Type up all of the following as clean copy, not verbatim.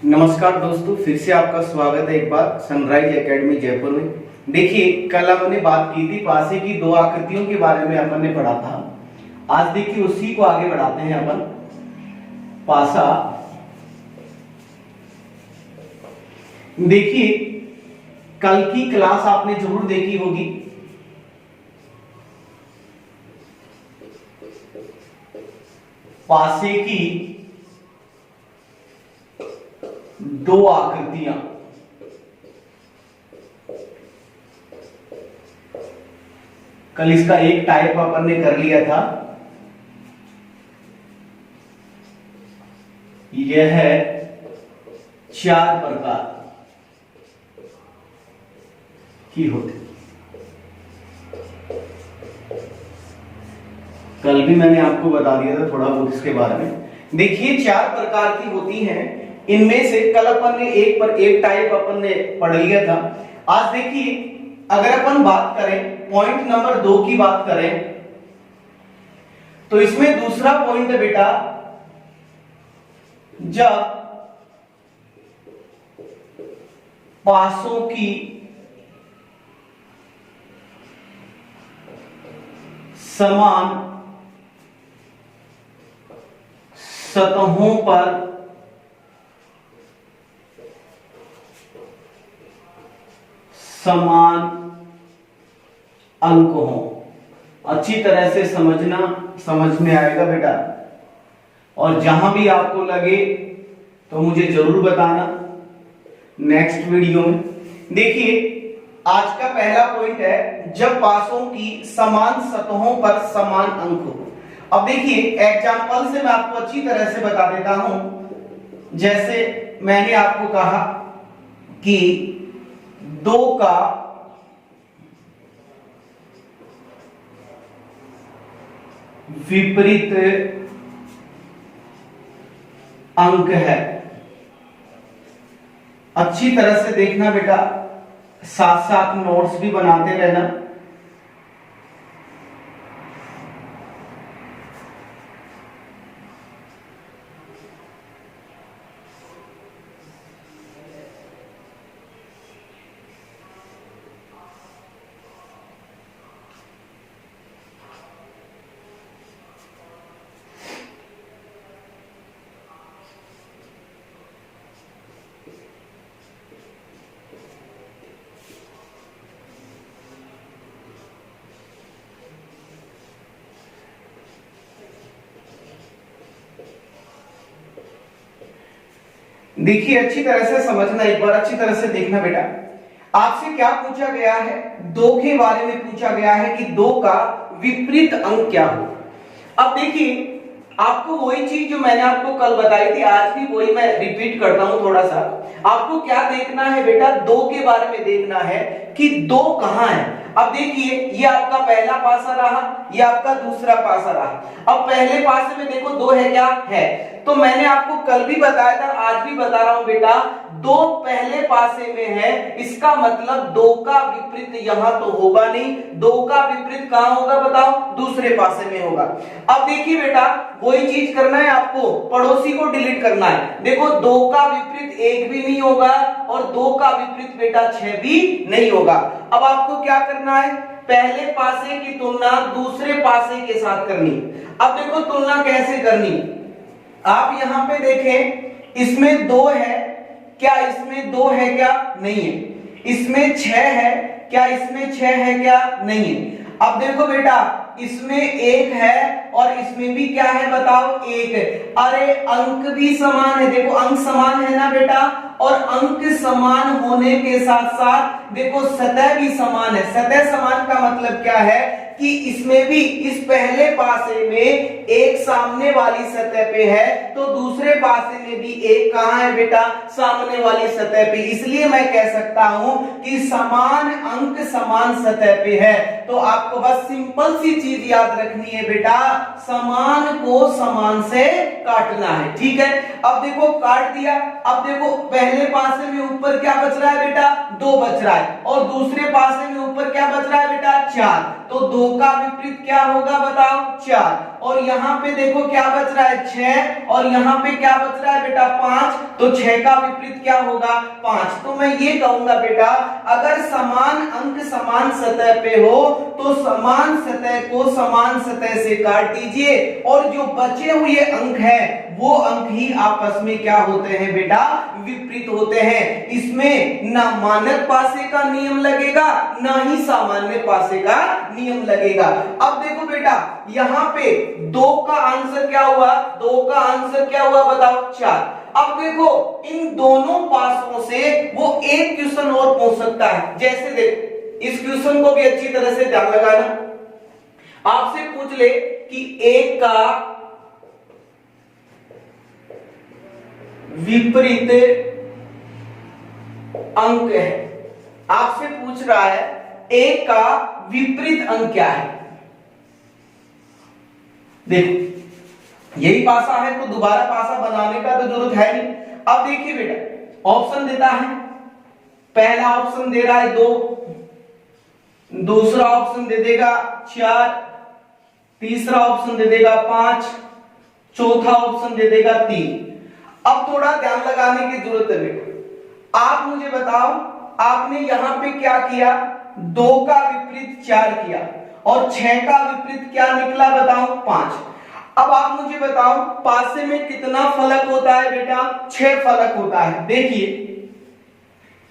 नमस्कार दोस्तों, फिर से आपका स्वागत है एक बार सनराइज एकेडमी जयपुर में। देखिए, कल हमने बात की थी पासे की दो आकृतियों के बारे में, अपन ने पढ़ा था। आज देखिए उसी को आगे बढ़ाते हैं अपन। पासा, देखिए कल की क्लास आपने जरूर देखी होगी। पासे की दो आकृतियां, कल इसका एक टाइप अपन ने कर लिया था। यह है चार प्रकार की होती। कल भी मैंने आपको बता दिया था थोड़ा बहुत इसके बारे में। देखिए चार प्रकार की होती हैं, इनमें से कल अपन ने एक पर एक टाइप अपन ने पढ़ लिया था। आज देखिए अगर अपन बात करें पॉइंट नंबर 2 की बात करें तो इसमें दूसरा पॉइंट है बेटा, जब पासों की समान सतहों पर समान अंक हो। अच्छी तरह से समझना, समझ में आएगा बेटा। और जहां भी आपको लगे तो मुझे जरूर बताना नेक्स्ट वीडियो में। देखिए आज का पहला पॉइंट है, जब पासों की समान सतहों पर समान अंक हो। अब देखिए एग्जांपल से मैं आपको अच्छी तरह से बता देता हूं। जैसे मैंने आपको कहा कि 2 का विपरीत अंक है। अच्छी तरह से देखना बेटा, साथ साथ नोट्स भी बनाते रहना। देखिए अच्छी तरह से समझना, एक बार अच्छी तरह से देखना बेटा। आपसे क्या पूछा गया है? 2 के बारे में पूछा गया है कि 2 का विपरीत अंक क्या हो। अब देखिए आपको वही चीज जो मैंने आपको कल बताई थी, आज भी वही मैं रिपीट करता हूं थोड़ा सा। आपको क्या देखना है बेटा? 2 के बारे में देखना है कि 2 कहां है। अब देखिए ये आपका पहला पासा रहा, ये आपका दूसरा पासा रहा। अब पहले पासे में देखो 2 है क्या? है। तो मैंने आपको कल भी बताया था, आज भी बता रहा हूं बेटा, 2 पहले पासे में है, इसका मतलब 2 का विपरीत यहां तो होगा नहीं। 2 का विपरीत कहां होगा बताओ? दूसरे पासे में होगा। अब देखिए बेटा वही चीज करना है आपको, पड़ोसी को डिलीट करना है। देखो 2 का विपरीत 1 भी नहीं होगा और 2 का विपरीत बेटा 6 भी नहीं होगा। अब आपको क्या करना है? पहले पासे की तुलना दूसरे पासे के साथ करनी। अब देखो तुलना कैसे करनी, आप यहां पे देखें, इसमें 2 है क्या? इसमें 2 है क्या? नहीं है। इसमें 6 है क्या? इसमें 6 है क्या? नहीं है। अब देखो बेटा इसमें 1 है और इसमें भी क्या है बताओ? 1 है। अरे अंक भी समान है, देखो अंक समान है ना बेटा। और अंक समान होने के साथ साथ देखो सतह भी समान है। सतह समान का मतलब क्या है कि इसमें भी इस पहले पासे में एक सामने वाली सतह पे है, तो दूसरे पासे में भी एक कहां है बेटा? सामने वाली सतह पे। इसलिए मैं कह सकता हूं कि समान अंक समान सतह पे है। तो आपको बस सिंपल सी चीज याद रखनी है बेटा, समान को समान से काटना है। ठीक है, अब देखो काट दिया। अब देखो पहले पासे में ऊपर क्या बच रहा है बेटा? 2 बच रहा है और दूसरे पासे में ऊपर क्या बच रहा है बेटा? 4। तो 2 का विपरीत क्या होगा बताओ 4, और यहाँ पे देखो क्या बच रहा है 6, और यहाँ पे क्या बच रहा है बेटा 5, तो 6 का विपरीत क्या होगा 5। तो मैं ये कहूंगा बेटा अगर समान अंक समान सतह पे हो तो समान सतह को समान सतह से काट दीजिए, और जो बचे हुए अंक है वो अंक ही आपस में क्या होते हैं बेटा विपरीत होते हैं। इसमें ना मानक पासे का नियम लगेगा ना ही सामान्य पासे का नियम लगेगा। अब देखो बेटा यहाँ पे 2 का आंसर क्या हुआ, 2 का आंसर क्या हुआ बताओ 4। अब देखो इन दोनों पासों से वो एक क्वेश्चन और पूछ सकता है। जैसे देखो इस क्वेश्चन को भी अच्छी तरह से ध्यान लगाना, आपसे पूछ ले कि 1 का विपरीत अंक है, आपसे पूछ रहा है 1 का विपरीत अंक क्या है। देखो यही पासा है तो दोबारा पासा बनाने का तो जरूरत है नहीं। अब देखिए बेटा ऑप्शन देता है, पहला ऑप्शन दे रहा है 2, दूसरा ऑप्शन दे देगा 4, तीसरा ऑप्शन दे देगा 5, चौथा ऑप्शन दे देगा 3। अब थोड़ा ध्यान लगाने की जरूरत है बेटा, आप मुझे बताओ आपने यहां पे क्या किया, 2 का विपरीत 4 किया और 6 का विपरीत क्या निकला बताओ 5। अब आप मुझे बताओ पासे में कितना फलक होता है बेटा 6 फलक होता है। देखिए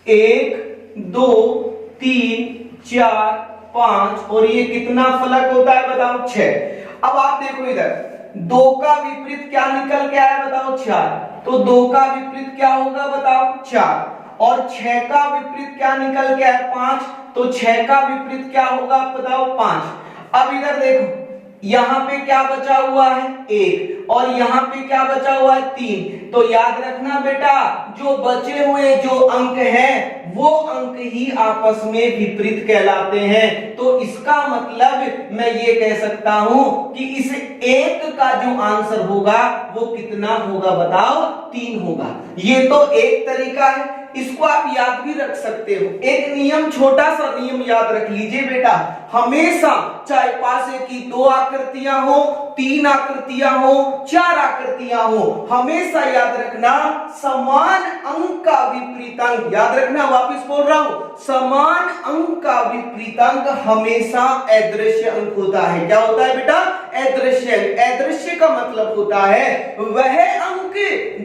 1 2 3 4 5 और ये कितना फलक होता है बताओ 6। अब आप देखो इधर 2 का विपरीत क्या निकल के आया बताओ 4, तो 2 का विपरीत क्या होगा बताओ 4, और 6 का विपरीत क्या निकल के आया 5, तो 6 का विपरीत क्या होगा बताओ 5। अब इधर देखो यहां पे क्या बचा हुआ है 1 और यहां पे क्या बचा हुआ है 3, तो याद रखना बेटा जो बचे हुए जो अंक हैं वो अंक ही आपस में विपरीत कहलाते हैं। तो इसका मतलब मैं ये कह सकता हूं कि इस 1 का जो आंसर होगा वो कितना होगा बताओ 3 होगा। ये तो एक तरीका है, इसको आप याद भी रख सकते हो। एक नियम, छोटा सा नियम याद रख लीजिए बेटा, हमेशा चाहे पासे की 2 आकृतियां हो, 3 आकृतियां हो, 4 आकृतियां हो, हमेशा याद रखना समान अंक का विपरीत अंक, याद रखना वापस बोल रहा हूं, समान अंक का विपरीत अंक हमेशा अदृश्य अंक होता है। क्या होता है बेटा अदृश्य अंक। अदृश्य का मतलब होता है वह अंक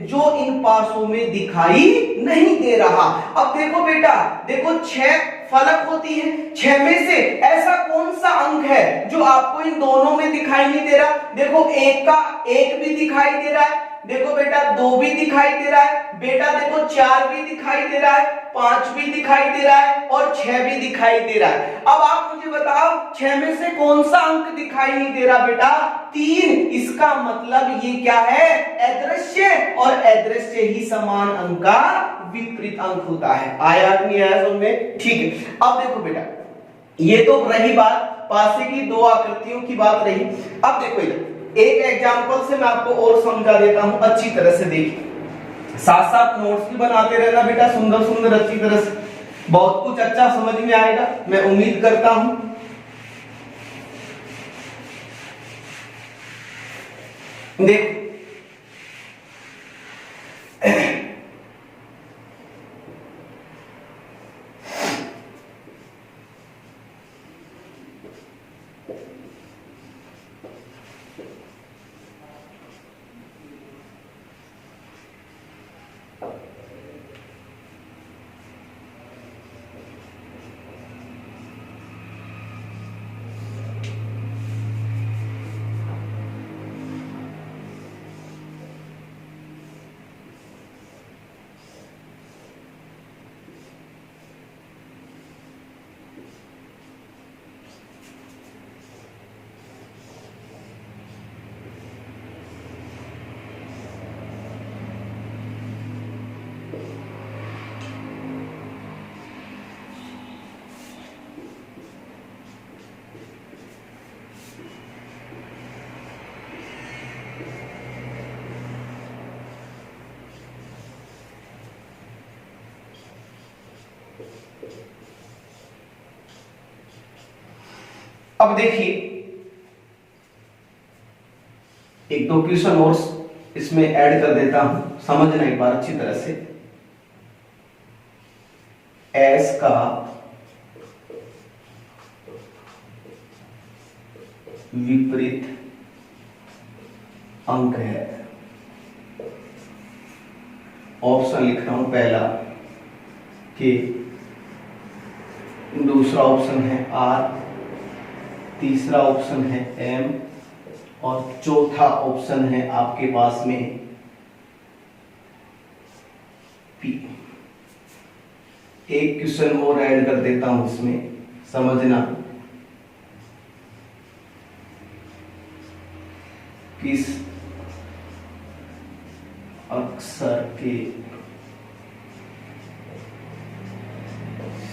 जो इन पासों में दिखाई नहीं दे रहा। अब देखो बेटा देखो 6 फलक होती है, 6 में से ऐसा कौन सा अंक है जो आपको इन दोनों में दिखाई नहीं दे रहा। देखो 1 का 1 भी दिखाई दे रहा है, देखो बेटा 2 भी दिखाई दे रहा है, बेटा देखो 4 भी दिखाई दे रहा है, 5 भी दिखाई दे रहा है और 6 भी दिखाई दे रहा है। अब आप मुझे बताओ 6 में से कौन सा अंक दिखाई नहीं दे रहा बेटा 3। इसका मतलब ये क्या है अदृश्य, और अदृश्य ही समान अंक का विपरीत अंक होता है। आया कि नहीं आया समझ में? ठीक है। अब देखो बेटा ये तो रही बात पासे की 2 आकृतियों की बात रही। अब देखो इधर एक एग्जांपल से मैं आपको और समझा देता हूं, अच्छी तरह से देखिए, साथ साथ नोट्स भी बनाते रहना बेटा, सुंदर सुंदर अच्छी तरह से, बहुत कुछ अच्छा समझ में आएगा मैं उम्मीद करता हूं। देखो अब देखिए एक दो क्वेश्चन और इसमें ऐड कर देता हूं, समझना एक बार अच्छी तरह से। एस का विपरीत अंक है। ऑप्शन लिख रहा हूं, पहला के, दूसरा ऑप्शन है आर, तीसरा ऑप्शन है एम और चौथा ऑप्शन है आपके पास में पी। एक क्वेश्चन और ऐड कर देता हूं इसमें, समझना। किस अक्षर के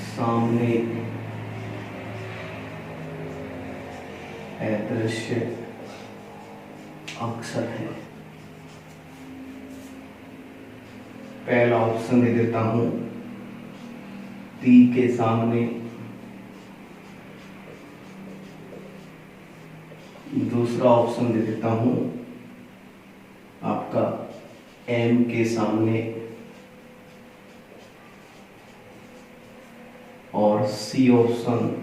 सामने अदृश्य अक्षर है? पहला ऑप्शन दे देता हूं, टी के सामने, दूसरा ऑप्शन दे देता हूं आपका एम के सामने और सी ऑप्शन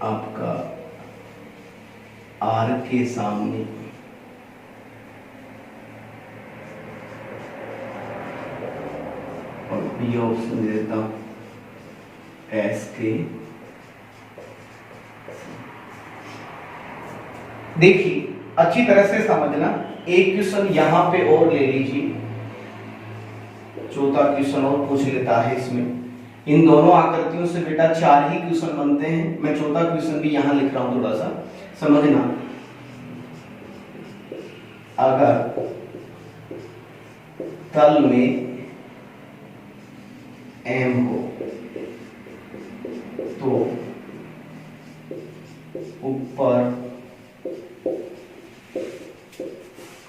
आपका आर के सामने। और बी ऑप्शन दे देता हूं एस के। देखिए अच्छी तरह से समझना। एक क्वेश्चन यहां पे और ले लीजिए, चौथा क्वेश्चन और पूछ लेता है इसमें। इन दोनों आकृतियों से बेटा 4 ही क्वेश्चन बनते हैं। मैं चौथा क्वेश्चन भी यहां लिख रहा हूं, थोड़ा सा समझना। अगर तल में एम हो तो ऊपर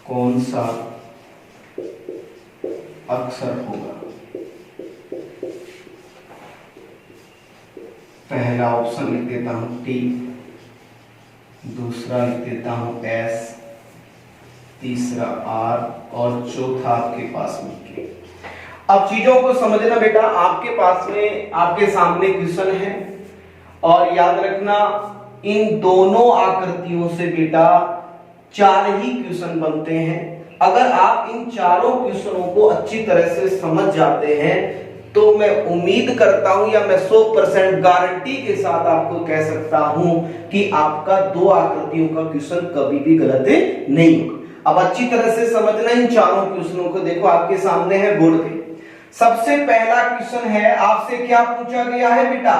कौन सा अक्षर होगा? पहला ऑप्शन लिख देता हूं टी, दूसरा लिख देता हूं एस, तीसरा आर और चौथा आपके पास में के। अब चीजों को समझना बेटा, आपके पास में आपके सामने क्वेश्चन है और याद रखना इन दोनों आकृतियों से बेटा 4 ही क्वेश्चन बनते हैं। अगर आप इन चारों क्वेश्चनों को अच्छी तरह से समझ जाते हैं तो मैं उम्मीद करता हूं या मैं 100% गारंटी के साथ आपको कह सकता हूं कि आपका 2 आकृतियों का क्वेश्चन कभी भी गलत नहीं होगा। अब अच्छी तरह से समझना इन चारों क्वेश्चनों को। देखो आपके सामने है बोर्ड पे। सबसे पहला क्वेश्चन है, आपसे क्या पूछा गया है बेटा?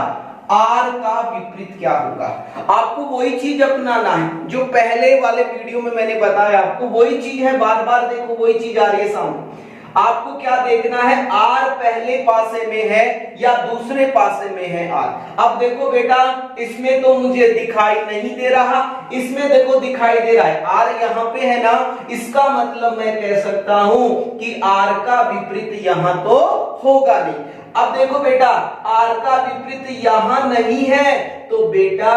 आर का विपरीत क्या होगा? आपको वही चीज अपनाना है जो पहले वाले वीडियो में मैंने बताया। आपको वही चीज है, बार बार देखो वही चीज आ रही है सामने। आपको क्या देखना है? आर पहले पासे में है या दूसरे पासे में है आर। अब देखो बेटा इसमें तो मुझे दिखाई नहीं दे रहा, इसमें देखो दिखाई दे रहा है। आर यहाँ पे है ना, इसका मतलब मैं कह सकता हूं कि आर का विपरीत यहां तो होगा नहीं। अब देखो बेटा आर का विपरीत यहां नहीं है तो बेटा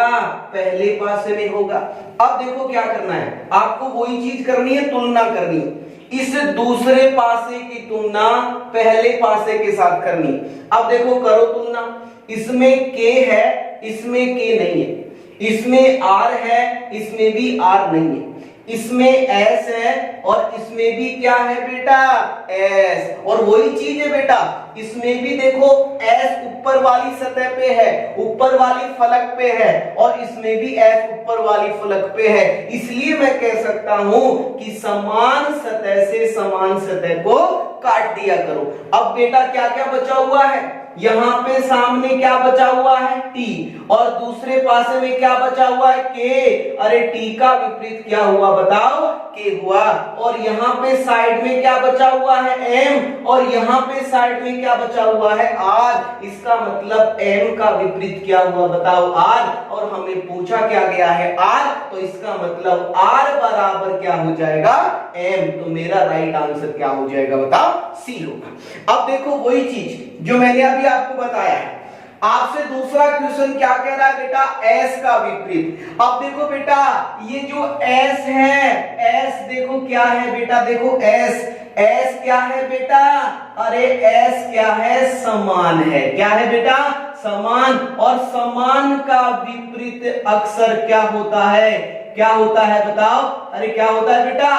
पहले पासे में होगा। अब देखो क्या करना है, आपको वही चीज करनी है, तुलना करनी है। इस दूसरे पासे की तुलना पहले पासे के साथ करनी। अब देखो करो तुलना। इसमें के है, इसमें के नहीं है। इसमें आर है, इसमें भी आर नहीं है। इसमें एस है और इसमें भी क्या है बेटा? एस। और वही चीज है बेटा, इसमें भी देखो एस ऊपर वाली सतह पे है, ऊपर वाली फलक पे है, और इसमें भी एस ऊपर वाली फलक पे है। इसलिए मैं कह सकता हूं कि समान सतह से समान सतह को काट दिया करो। अब बेटा क्या क्या बचा हुआ है? यहां पे सामने क्या बचा हुआ है? टी, और दूसरे पासे में क्या बचा हुआ है? के। अरे टी का विपरीत क्या हुआ बताओ? के हुआ। और यहां पे साइड में क्या बचा हुआ है? एम, और यहां पे साइड में क्या बचा हुआ है? आर। इसका मतलब एम का विपरीत क्या हुआ बताओ? आर। और हमें पूछा क्या गया है? आर। तो इसका मतलब आर बराबर क्या हो जाएगा? एम। तो मेरा राइट आंसर क्या हो जाएगा बताओ? सी होगा। अब देखो वही चीज जो मैंने अभी आपको बताया है। आपसे दूसरा क्वेश्चन क्या कह रहा है बेटा, एस का विपरीत। अब देखो बेटा ये जो एस है, एस देखो क्या है बेटा, देखो एस, एस क्या है बेटा, अरे एस क्या है, समान है। क्या है बेटा, समान। और समान का विपरीत अक्सर क्या होता है, क्या होता है बताओ, अरे क्या होता है बेटा,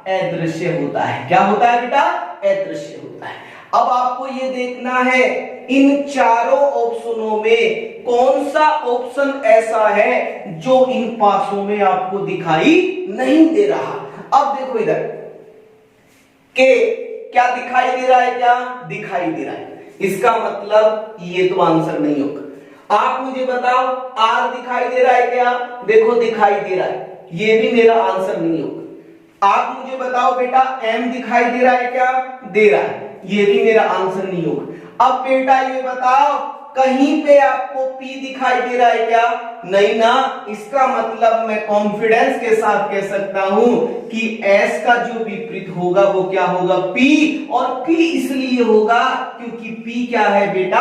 अदृश्य होता है। क्या होता है बेटा, अदृश्य होता है। अब आपको ये देखना है इन चारों ऑप्शनों में कौन सा ऑप्शन ऐसा है जो इन पासों में आपको दिखाई नहीं दे रहा। अब देखो इधर के क्या दिखाई दे रहा है, क्या दिखाई दे रहा है, इसका मतलब ये तो आंसर नहीं होगा। आप मुझे बताओ आर दिखाई दे रहा है क्या, देखो दिखाई दे रहा है, ये भी मेरा आंसर नहीं होगा। आप मुझे बताओ बेटा एम दिखाई दे रहा है क्या, दे रहा है, ये भी मेरा आंसर नहीं होगा। अब बेटा ये बताओ कहीं पे आपको P दिखाई दे रहा है क्या, नहीं ना, इसका मतलब मैं कॉन्फिडेंस के साथ कह सकता हूं कि S का जो विपरीत होगा वो क्या होगा, P। और P इसलिए होगा क्योंकि P क्या है बेटा,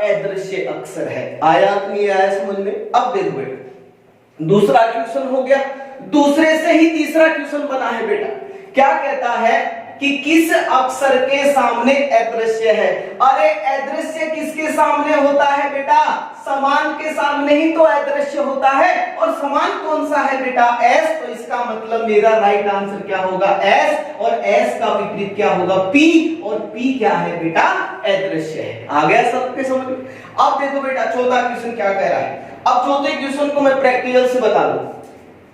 अदृश्य अक्षर है। आया कि नहीं आया समझ में। अब देखो बेटा दूसरा क्वेश्चन हो गया, दूसरे से ही तीसरा क्वेश्चन बना है बेटा। क्या कहता है कि किस अक्षर के सामने अदृश्य है। अरे अदृश्य किसके सामने होता है बेटा, समान के सामने ही तो अदृश्य होता है। और समान कौन सा है बेटा, एस। तो इसका मतलब मेरा राइट आंसर क्या होगा, एस। और एस का विपरीत क्या होगा, पी। और पी क्या है बेटा, अदृश्य है। आ गया सबके समझ में। अब देखो बेटा चौथा क्वेश्चन क्या कह रहा है। अब चौथे क्वेश्चन को मैं प्रैक्टिकल से बता दूं।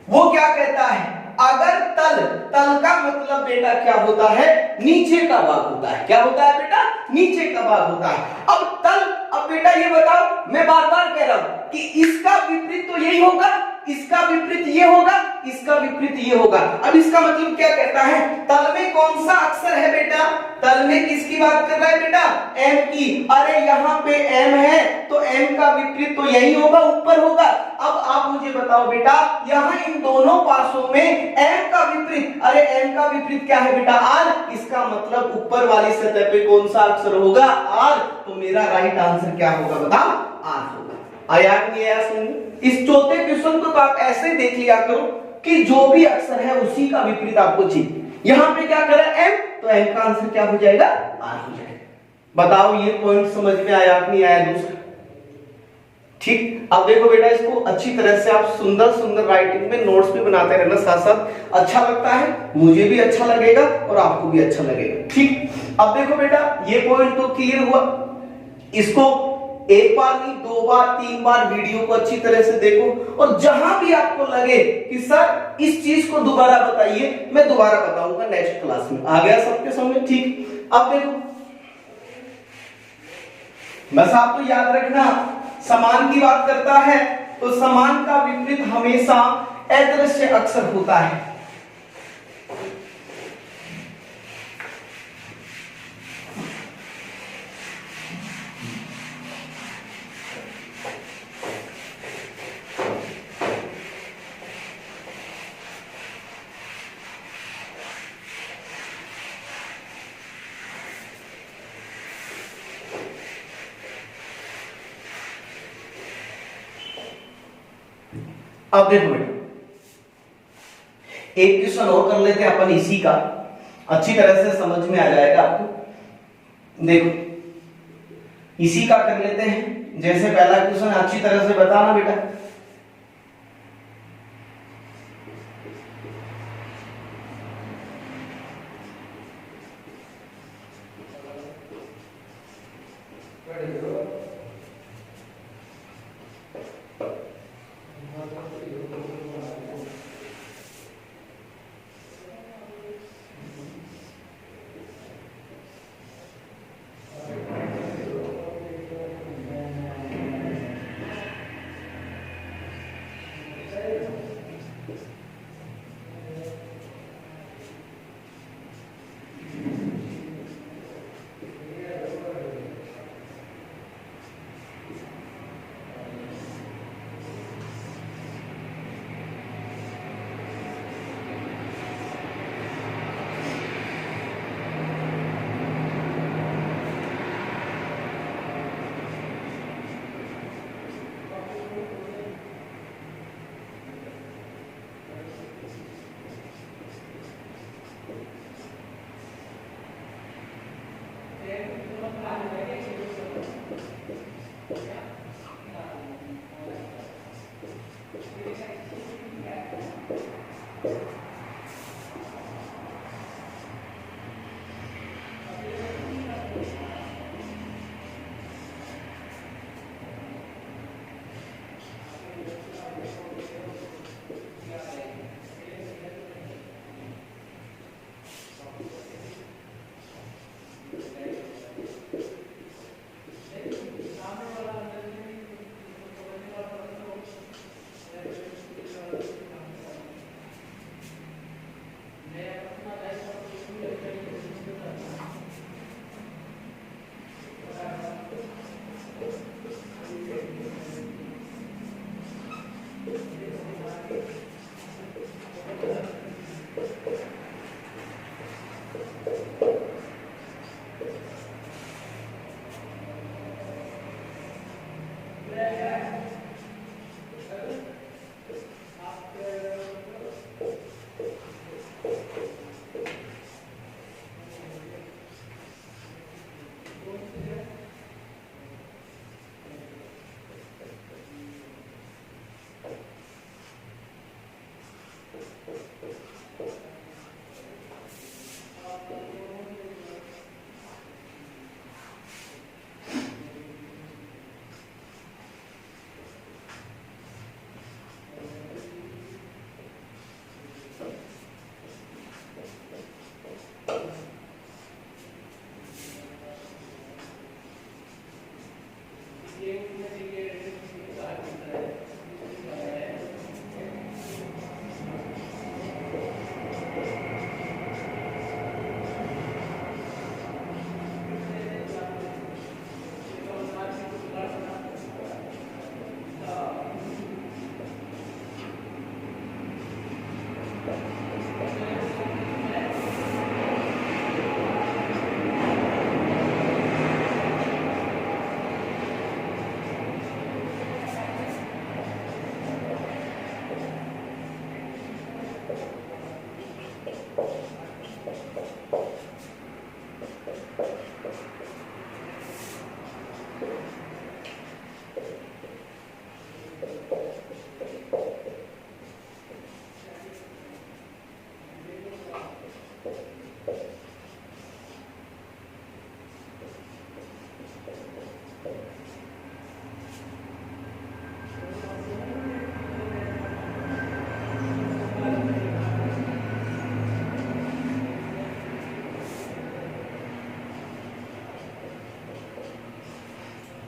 वो क्या कहता है, अगर तल, तल का मतलब बेटा क्या होता है, नीचे का भाग होता है। क्या होता है बेटा, नीचे का भाग होता है। अब तल, अब बेटा ये बताओ, मैं बार बार कह रहा हूं कि इसका विपरीत तो यही होगा, इसका विपरीत ये होगा, इसका विपरीत ये होगा। अब इसका मतलब क्या कहता है, तल में कौन सा अक्षर है बेटा, तल में किसकी बात कर रहा है बेटा, एम की। अरे यहां पे एम है तो एम का विपरीत तो यही होगा, ऊपर होगा। अब आप मुझे बताओ बेटा यहां इन दोनों पासों में एम का विपरीत, अरे एम का विपरीत क्या है बेटा, आर। इसका मतलब ऊपर वाली सतह पे कौन सा अक्षर होगा, आर। तो मेरा राइट आंसर क्या होगा बताओ, आर होगा। आया कि नहीं आया समझ। इस चौथे क्वेश्चन को तो आप ऐसे देख लिया करो कि जो भी अक्षर है उसी का विपरीत आपको चाहिए। यहां पे क्या करें एम, तो एम का आंसर क्या हो जाएगा, आर हो जाएगा। बताओ ये पॉइंट समझ में आया कि नहीं आया दूसरा। ठीक। अब देखो बेटा इसको अच्छी तरह से आप सुंदर सुंदर राइटिंग में नोट्स भी बनाते रहना, साथ साथ अच्छा लगता है, मुझे भी अच्छा लगेगा और आपको भी अच्छा लगेगा। ठीक। अब देखो बेटा ये पॉइंट तो क्लियर हुआ। इसको एक बार नहीं, दो बार, तीन बार वीडियो को अच्छी तरह से देखो और जहां भी आपको लगे कि सर इस चीज को दोबारा बताइए, मैं दोबारा बताऊंगा नेक्स्ट क्लास में। आ गया सबके समझ। ठीक। अब देखो बस आपको याद रखना, समान की बात करता है तो समान का विपरीत हमेशा अदृश्य अक्षर होता है। अब देखो बेटा एक क्वेश्चन और कर लेते हैं अपन इसी का, अच्छी तरह से समझ में आ जाएगा आपको। देखो इसी का कर लेते हैं, जैसे पहला क्वेश्चन अच्छी तरह से बताना बेटा।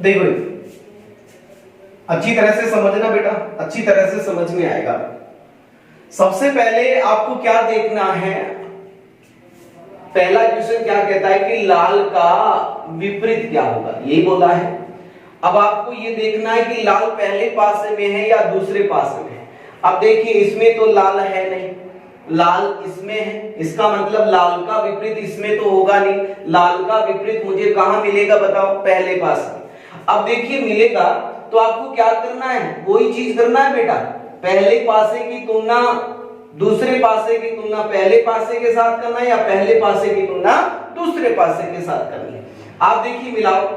देखो अच्छी तरह से समझना बेटा, अच्छी तरह से समझ में आएगा। सबसे पहले आपको क्या देखना है, पहला क्वेश्चन क्या कहता है कि लाल का विपरीत क्या होगा, यही बोला है। अब आपको ये देखना है कि लाल पहले पासे में है या दूसरे पासे में है। अब देखिए इसमें तो लाल है नहीं, लाल इसमें है, इसका मतलब लाल का विपरीत इसमें तो होगा नहीं। लाल का विपरीत मुझे कहां मिलेगा बताओ, पहले पासे। अब देखिए मिलेगा तो आपको क्या करना है, वही चीज करना है बेटा, पहले पासे की तुलना दूसरे पासे की तुलना पहले पासे के साथ करना है या पहले पासे की तुलना दूसरे पासे के साथ करनी है। आप देखिए मिलाओ,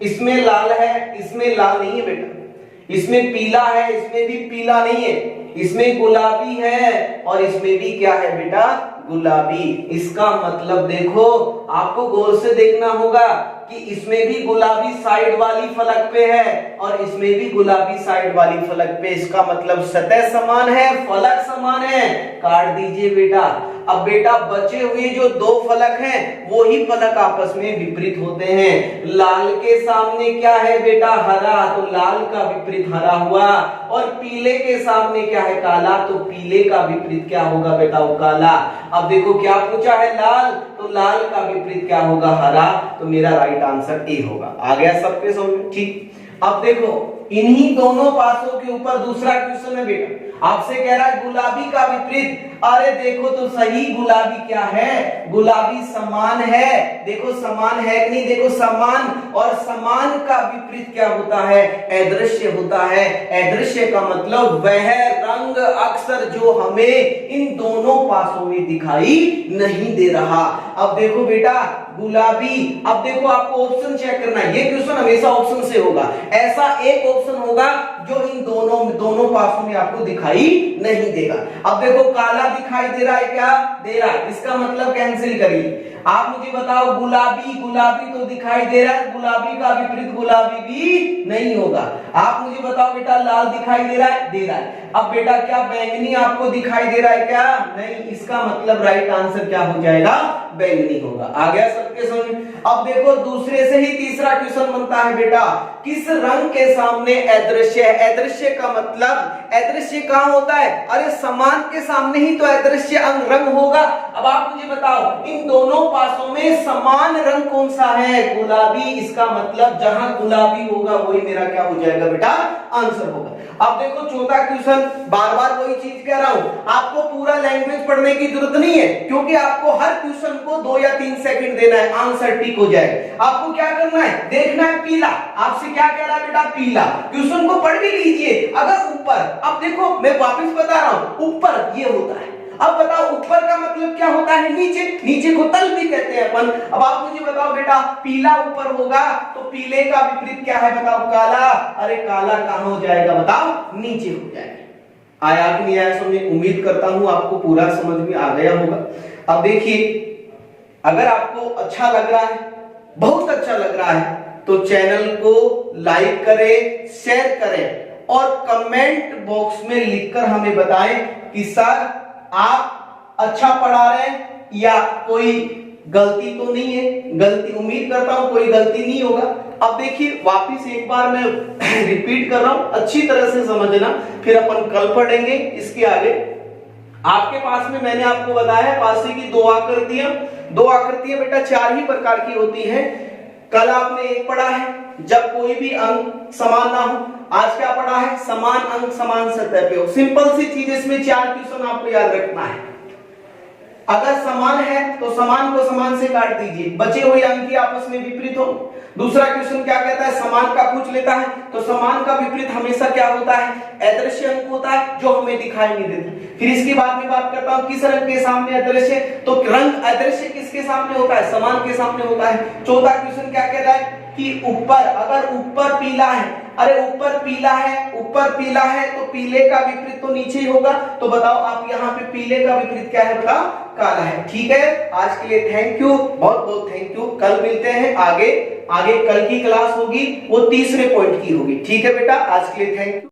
इसमें लाल है, इसमें लाल नहीं है बेटा, इसमें पीला है, इसमें भी पीला नहीं है, इसमें गुलाबी है और इसमें भी क्या है बेटा, गुलाबी। इसका मतलब देखो आपको गौर से देखना होगा कि इसमें भी गुलाबी साइड वाली फलक पे है और इसमें भी गुलाबी साइड वाली फलक पे। इसका मतलब सतह समान है, फलक समान है, काट दीजिए बेटा। अब बेटा बचे हुए जो दो फलक हैं वही फलक आपस में विपरीत होते हैं। लाल के सामने क्या है बेटा, हरा, तो लाल का विपरीत हरा हुआ, और पीले के सामने क्या है, काला, तो पीले का विपरीत क्या होगा बेटा, वो काला। अब देखो क्या पूछा है, लाल, तो लाल का विपरीत क्या होगा, हरा, तो मेरा राइट आंसर ए होगा। आ गया सबके समझ में, ठीक। अब देखो इन्हीं दोनों पासों के ऊपर दूसरा क्वेश्चन है बेटा, आपसे कह रहा है गुलाबी का विपरीत। अरे देखो तो सही, गुलाबी क्या है, गुलाबी समान है, देखो समान है कि नहीं, देखो समान, और समान का विपरीत क्या होता है, अदृश्य होता है। अदृश्य का मतलब वह रंग अक्सर जो हमें इन दोनों पासों में दिखाई नहीं दे रहा। अब देखो बेटा गुलाबी, अब देखो आपको ऑप्शन चेक करना है, ये क्वेश्चन हमेशा ऑप्शन से होगा। ऐसा एक ऑप्शन होगा जो इन दोनों पासों में आपको दिखाई नहीं देगा। अब देखो काला दिखाई दे रहा है, क्या दे रहा है, इसका मतलब कैंसिल करिए। आप मुझे बताओ गुलाबी, गुलाबी तो दिखाई दे रहा है, गुलाबी का विपरीत गुलाबी भी नहीं होगा। आप मुझे बताओ बेटा लाल दिखाई दे रहा है, दे रहा है। अब बेटा क्या बैंगनी आपको दिखाई दे रहा है, क्या नहीं, इसका मतलब राइट आंसर क्या हो जाएगा, बैंगनी होगा। आ गया सबके समझ। अब देखो दूसरे से ही तीसरा क्वेश्चन बनता है बेटा, किस रंग के सामने अदृश्य है। अदृश्य का मतलब अदृश्य कहां होता है, अरे समान के सामने ही तो अदृश्य रंग होगा। अब आप मुझे बताओ इन दोनों पासों में समान रंग कौन सा है, गुलाबी। इसका मतलब जहां गुलाबी होगा वही मेरा क्या हो जाएगा बेटा, आंसर होगा। अब देखो चौथा क्वेश्चन, बार बार वही चीज कह रहा हूं, आपको पूरा लैंग्वेज पढ़ने की जरूरत नहीं है, क्योंकि आपको हर क्वेश्चन को 2 या 3 सेकंड देना है, आंसर टिक हो जाएगा। आपको क्या करना है, देखना है पीला, आपसे क्या कह रहा है बेटा, पीला। क्वेश्चन को पढ़ भी लीजिए। अगर ऊपर, अब देखो मैं वापस बता रहा हूं, ऊपर ये होता है, अब बताओ ऊपर का मतलब क्या होता है? नीचे, नीचे को तल भी कहते हैं अपन। अब आप मुझे बताओ बेटा, पीला ऊपर होगा तो पीले का विपरीत क्या है बताओ? काला। अरे काला कहां हो जाएगा बताओ? नीचे हो जाएगा। आया कि नहीं आया समझ? उम्मीद करता हूं आपको पूरा समझ में आ गया होगा। अब देखिए, अगर आपको अच्छा लग रहा है, बहुत अच्छा लग रहा है, तो चैनल को लाइक करें, शेयर करें और कमेंट बॉक्स में लिखकर हमें बताएं कि सर आप अच्छा पढ़ा रहे हैं या कोई गलती तो नहीं है। गलती, उम्मीद करता हूं कोई गलती नहीं होगा। अब देखिए, वापिस एक बार मैं रिपीट कर रहा हूं, अच्छी तरह से समझना, फिर अपन कल पढ़ेंगे इसके आगे। आपके पास में मैंने आपको बताया पासे की दो आकृतियां बेटा 4 ही प्रकार की होती हैं। कल आपने एक पढ़ा है जब कोई भी अंक समान ना हो। आज क्या पढ़ा है? समान अंक समान सतह पे हो। सिंपल सी चीज, इसमें 4 क्वेश्चन आपको याद रखना है। अगर समान है तो समान को समान से काट दीजिए, बचे हुए अंक की आपस में विपरीत हो। दूसरा क्वेश्चन क्या कहता है? समान का पूछ लेता है तो समान का विपरीत हमेशा क्या होता है? अदृश्य अंक होता है जो हमें दिखाई नहीं देता। फिर इसके बाद में बात करता हूं किस रंग के सामने अदृश्य, तो रंग अदृश्य किसके सामने होता है? समान के सामने होता है। चौथा क्वेश्चन क्या कह रहा है कि ऊपर, अगर ऊपर पीला है, अरे ऊपर पीला है तो पीले का विपरीत तो नीचे ही होगा। तो बताओ आप यहाँ पे पीले का विपरीत क्या है बताओ? काला है। ठीक है, आज के लिए थैंक यू, बहुत बहुत थैंक यू। कल मिलते हैं आगे कल की क्लास होगी वो तीसरे पॉइंट की होगी। ठीक है बेटा, आज के लिए थैंक यू।